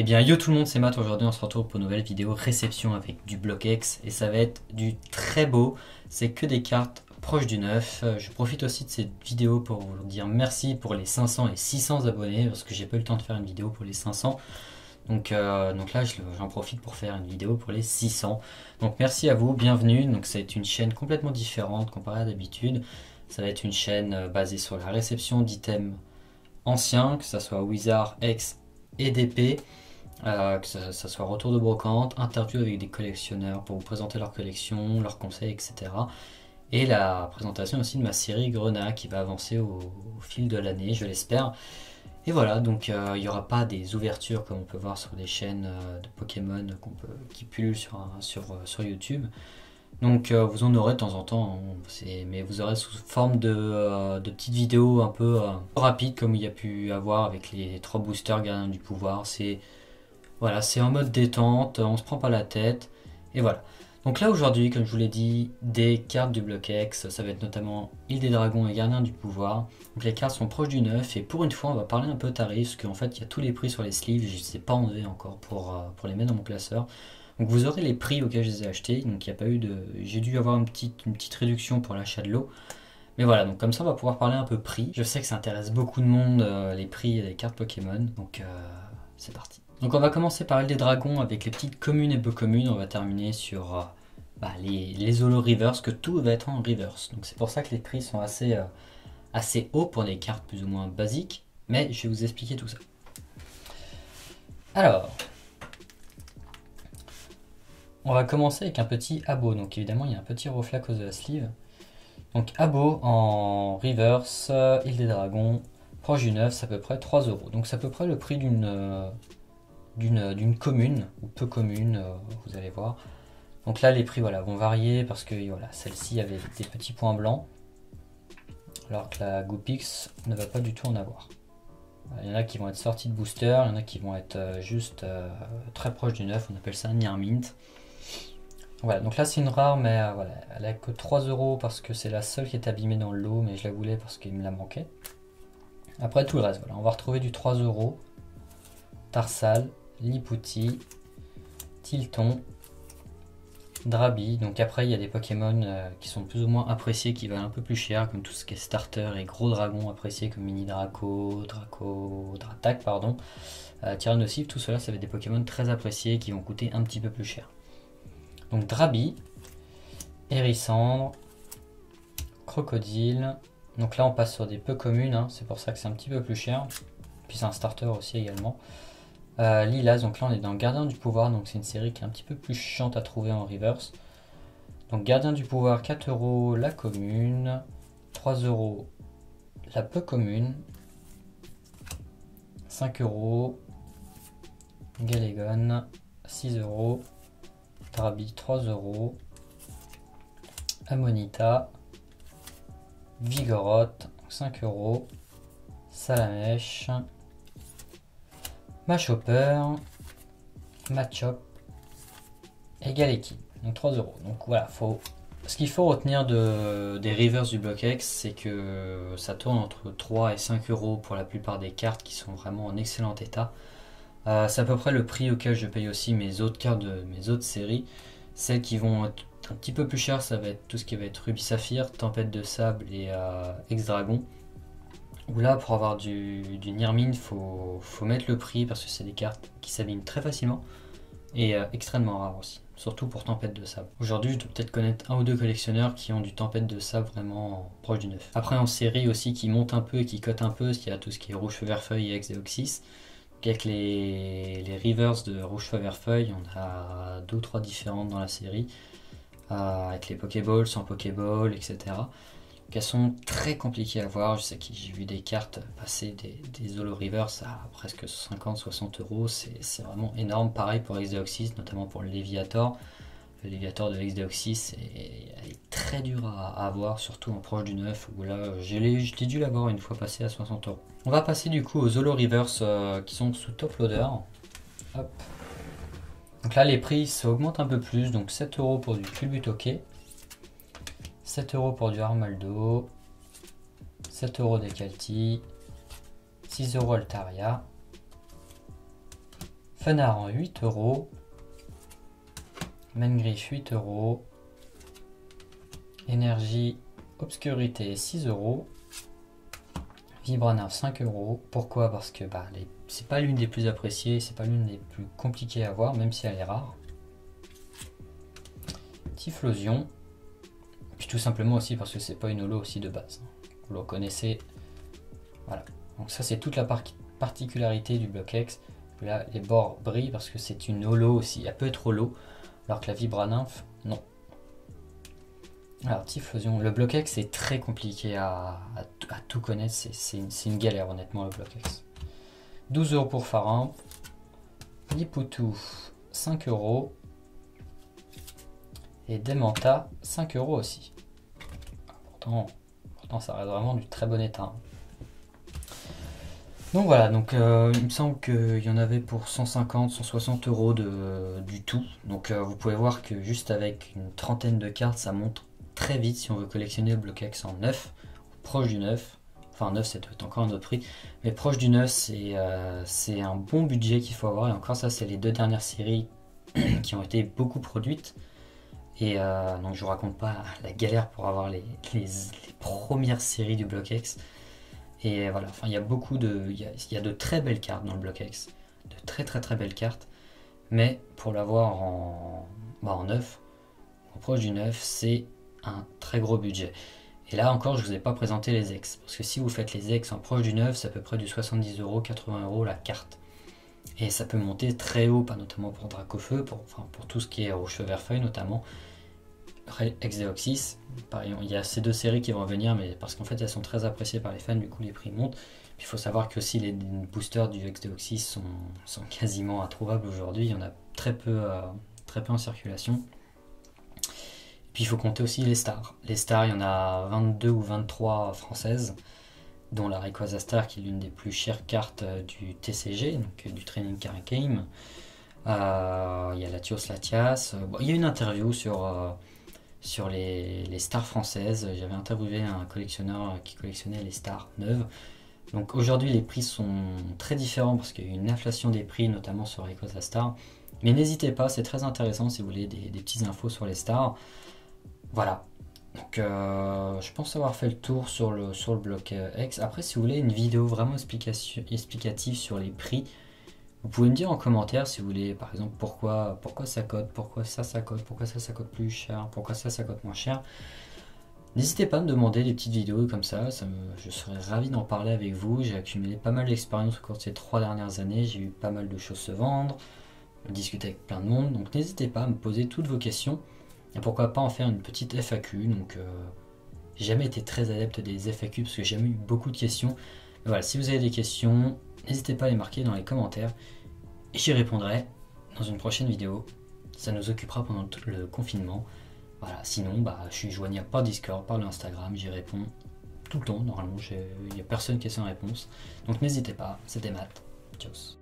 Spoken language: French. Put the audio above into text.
Eh bien yo tout le monde, c'est Matt. Aujourd'hui on se retrouve pour une nouvelle vidéo réception avec du BlockX et ça va être du très beau. C'est que des cartes proches du neuf. Je profite aussi de cette vidéo pour vous dire merci pour les 500 et 600 abonnés parce que j'ai pas eu le temps de faire une vidéo pour les 500. Donc là j'en profite pour faire une vidéo pour les 600. Donc merci à vous, bienvenue. Donc c'est une chaîne complètement différente comparée à d'habitude. Ça va être une chaîne basée sur la réception d'items anciens, que ce soit Wizard, X et DP. Que ça soit retour de brocante, interview avec des collectionneurs pour vous présenter leur collection, leurs conseils, etc. Et la présentation aussi de ma série Grenat qui va avancer au fil de l'année, je l'espère. Et voilà, donc il n'y aura pas des ouvertures comme on peut voir sur des chaînes de Pokémon qui pullulent sur YouTube. Donc vous en aurez de temps en temps, mais vous aurez sous forme de petites vidéos un peu rapides comme il y a pu avoir avec les 3 boosters gardiens du pouvoir. Voilà, c'est en mode détente, on se prend pas la tête, et voilà. Donc là aujourd'hui, comme je vous l'ai dit, des cartes du BlockX, ça va être notamment Île des Dragons et Gardien du Pouvoir. Donc les cartes sont proches du neuf, et pour une fois on va parler un peu tarif, parce qu'en fait il y a tous les prix sur les sleeves, je ne les ai pas enlevés encore pour les mettre dans mon classeur. Donc vous aurez les prix auxquels je les ai achetés, donc il n'y a pas eu de... J'ai dû avoir une petite réduction pour l'achat de l'eau. Mais voilà, donc comme ça on va pouvoir parler un peu prix. Je sais que ça intéresse beaucoup de monde, les prix des cartes Pokémon, donc c'est parti. Donc on va commencer par Île des Dragons avec les petites communes et peu communes. On va terminer sur les holo reverse, que tout va être en reverse. Donc c'est pour ça que les prix sont assez hauts pour des cartes plus ou moins basiques. Mais je vais vous expliquer tout ça. Alors, on va commencer avec un petit abo. Donc évidemment il y a un petit reflet à cause de la sleeve. Donc abo en reverse, Île des Dragons, proche du neuf, c'est à peu près 3 euros. Donc c'est à peu près le prix d'une commune ou peu commune, vous allez voir. Donc là les prix voilà, vont varier parce que voilà, celle-ci avait des petits points blancs alors que la Goopix ne va pas du tout en avoir. Il y en a qui vont être sortis de booster, il y en a qui vont être juste très proche du neuf, on appelle ça near mint. Voilà, donc là c'est une rare, mais voilà, elle a que 3 euros parce que c'est la seule qui est abîmée dans le lot, mais je la voulais parce qu'il me la manquait. Après tout le reste, voilà, on va retrouver du 3 euros, Tarsal, Liputi, Tilton, Drabi. Donc après il y a des Pokémon qui sont plus ou moins appréciés, qui valent un peu plus cher, comme tout ce qui est starter et gros dragons appréciés comme Mini Draco, Dratak, pardon, Tyrannosif, tout cela ça va être des Pokémon très appréciés qui vont coûter un petit peu plus cher. Donc Drabi, Hérissandre, Crocodile. Donc là on passe sur des peu communes, hein, c'est pour ça que c'est un petit peu plus cher. Puis c'est un starter aussi également. Lilas, donc là on est dans Gardien du Pouvoir, donc c'est une série qui est un petit peu plus chiante à trouver en reverse. Donc Gardien du Pouvoir, 4 euros la commune, 3 euros la peu commune, 5 euros Galegon, 6 euros Drabi, 3 euros Amonita, Vigoroth, 5 euros Salamèche, Machopper, Machop et Galeki, donc 3 euros. Donc voilà, ce qu'il faut retenir des reverse du BlockX, c'est que ça tourne entre 3 et 5 euros pour la plupart des cartes qui sont vraiment en excellent état. C'est à peu près le prix auquel je paye aussi mes autres cartes de mes autres séries. Celles qui vont être un petit peu plus chères, ça va être tout ce qui va être Rubis Saphir, Tempête de Sable et Ex-Dragon. Où là, pour avoir du Nirmin, faut mettre le prix parce que c'est des cartes qui s'abîment très facilement et extrêmement rares aussi, surtout pour Tempête de Sable. Aujourd'hui, je dois peut-être connaître un ou deux collectionneurs qui ont du Tempête de Sable vraiment proche du neuf. Après, en série aussi, qui monte un peu et qui cote un peu, parce qu'il y a tout ce qui est Rouge Feu Vert Feuille et Ex-Deoxys. Avec les reverse de Rouge Feu Vert Feuille, on a 2 ou 3 différentes dans la série, avec les Pokéballs, sans Pokéball, etc. Elles sont très compliquées à voir. Je sais que j'ai vu des cartes passer des holo reverse à presque 50-60 euros. C'est vraiment énorme. Pareil pour Ex-Deoxys, notamment pour le Léviator. Le Léviator de Ex-Deoxys est très dur à avoir, surtout en proche du neuf, où là j'ai dû l'avoir une fois passé à 60 euros. On va passer du coup aux holo reverse qui sont sous top loader. Hop. Donc là les prix s'augmentent un peu plus, donc 7 euros pour du Culbutoke, 7 euros pour du Armaldo, 7 euros Decalti, 6 euros Altaria, Fenard en 8 €. Main-griffe 8 €. Énergie obscurité 6 €. Vibranaf 5 €. Pourquoi? Parce que c'est pas l'une des plus appréciées, c'est pas l'une des plus compliquées à avoir, même si elle est rare. Typhlosion. Puis tout simplement aussi parce que c'est pas une holo aussi de base. Vous le connaissez. Voilà. Donc ça c'est toute la particularité du Block-X. Là les bords brillent parce que c'est une holo aussi. Elle peut être holo, alors que la Vibranaf, non. Alors Typhlosion, le Block-X c'est très compliqué à tout connaître, c'est une galère honnêtement le Block-X. 12 € pour Faramp. Lipoutou 5 €. Et Demanta 5 € aussi. Pourtant ça reste vraiment du très bon état. Donc voilà, donc il me semble qu'il y en avait pour 150, 160 € du tout. Donc vous pouvez voir que juste avec une trentaine de cartes, ça monte très vite si on veut collectionner le Block-X en 9, proche du 9. Enfin 9 c'est peut-être encore un autre prix, mais proche du 9 c'est un bon budget qu'il faut avoir. Et encore ça c'est les 2 dernières séries qui ont été beaucoup produites. Et donc je vous raconte pas la galère pour avoir les premières séries du Block-X. Et voilà, enfin il y a il y a de très belles cartes dans le Block-X, de très belles cartes. Mais pour l'avoir en 9, en proche du 9, c'est un très gros budget. Et là encore, je ne vous ai pas présenté les ex, parce que si vous faites les ex en proche du 9, c'est à peu près du 70 €, 80 € la carte. Et ça peut monter très haut, pas notamment pour Dracofeu, pour tout ce qui est Rochefeu-Verfeuille notamment. Exdeoxys, pareil, il y a ces 2 séries qui vont venir, mais parce qu'en fait elles sont très appréciées par les fans, du coup les prix montent. Puis il faut savoir que aussi les boosters du Exdeoxys sont quasiment introuvables aujourd'hui, il y en a très peu en circulation. Et puis il faut compter aussi les stars. Les stars, il y en a 22 ou 23 françaises, dont la Rayquaza Star qui est l'une des plus chères cartes du TCG, donc du Training Card Game. Il y a Latios Latias. Il y a une interview sur les stars françaises. J'avais interviewé un collectionneur qui collectionnait les stars neuves. Donc aujourd'hui les prix sont très différents parce qu'il y a eu une inflation des prix, notamment sur Rayquaza Star. Mais n'hésitez pas, c'est très intéressant si vous voulez des petites infos sur les stars. Voilà. Donc je pense avoir fait le tour sur le Block-X. Après si vous voulez une vidéo vraiment explicative sur les prix, vous pouvez me dire en commentaire si vous voulez, par exemple, pourquoi ça cote, pourquoi ça cote, pourquoi ça cote plus cher, pourquoi ça cote moins cher. N'hésitez pas à me demander des petites vidéos comme ça, je serais ravi d'en parler avec vous. J'ai accumulé pas mal d'expérience au cours de ces 3 dernières années, j'ai eu pas mal de choses se vendre, discuter avec plein de monde, donc n'hésitez pas à me poser toutes vos questions, et pourquoi pas en faire une petite FAQ. Donc j'ai jamais été très adepte des FAQ parce que j'ai jamais eu beaucoup de questions. Mais voilà, si vous avez des questions, n'hésitez pas à les marquer dans les commentaires et j'y répondrai dans une prochaine vidéo. Ça nous occupera pendant tout le confinement. Voilà, sinon je suis joignable par Discord, par l'Instagram, j'y réponds tout le temps normalement, il n'y a personne qui est sans réponse. Donc n'hésitez pas, c'était Matt, tchuss.